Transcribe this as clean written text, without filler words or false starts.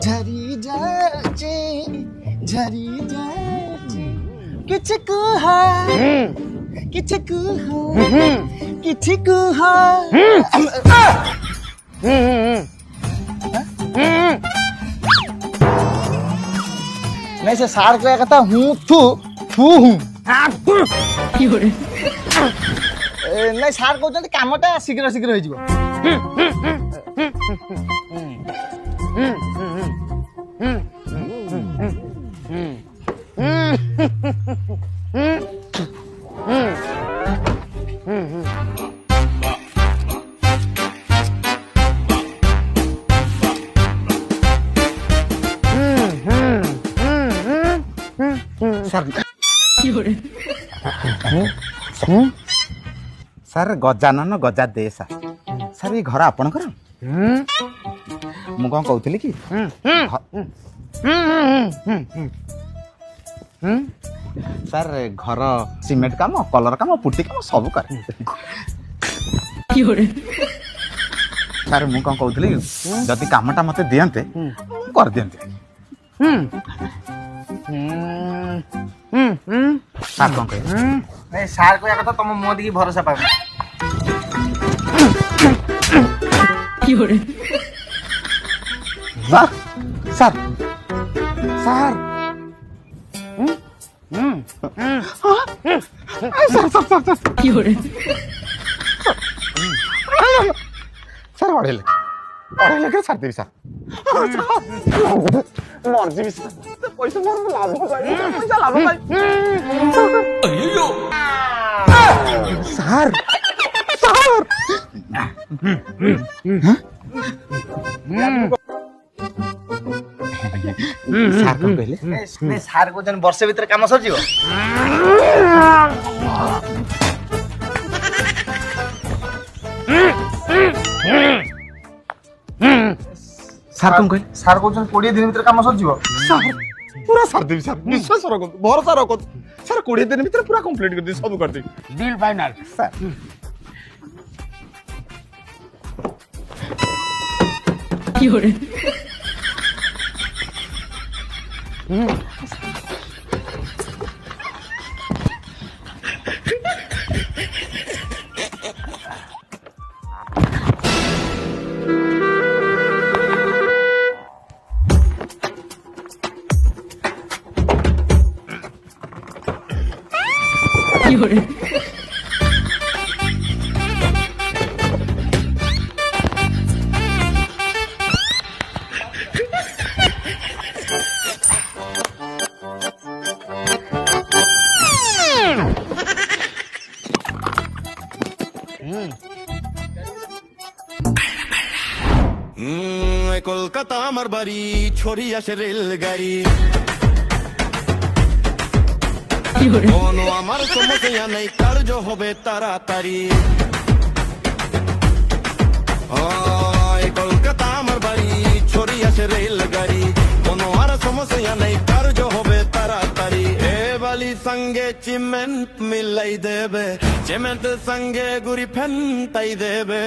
झरी जाचे झरी जाचे किछु कुहा किछु कुहा किछु कुहा नहीं से सार को कहता हूँ थू थू हूँ नहीं सार कहते कामटा शीघ्र शीघ्र हो सर गजानन गजा दे सर सर ये घर आपणकर मु कौन कहूली कि सर घर सीमेंट काम कलर काम पुट्टी काम सब कर सर मु कौन कहूली जदि कामटा मते दियंते कर दियंते सर कौन कह नहीं सार को कहता तुम मो दी भरोसा पाओ सर सर सर सर अढ़े लेके छाड़ देवी सर मर जी पैसा मोर लाभ पैसा लाभ सर सर सार कौन कहले नहीं सार को जन वर्ष भीतर काम सर जीव सार कौन कहले सार को जन 20 दिन भीतर काम सर जीव सर पूरा सार देवी सर विश्वास रखो भरोसा रखो सर 20 दिन भीतर पूरा कंप्लीट कर दी सब कर दी डील फाइनल सर কলকাতা আমার বাড়ি ছড়ি আসে রেলগাড়ি কোনো আমার সমস্যা নেই কার্য হবে তাড়াতাড়ি কলকাতা আমার বাড়ি ছড়ি আসে রেলগাড়ি কোনো আর সমস্যা নেই কার্য হবে তাড়াতাড়ি এ বালি সঙ্গে চিমেন্ট মিলাই দেবে চিমেন্ট সঙ্গে গুড়ি ফেন্তাই দেবে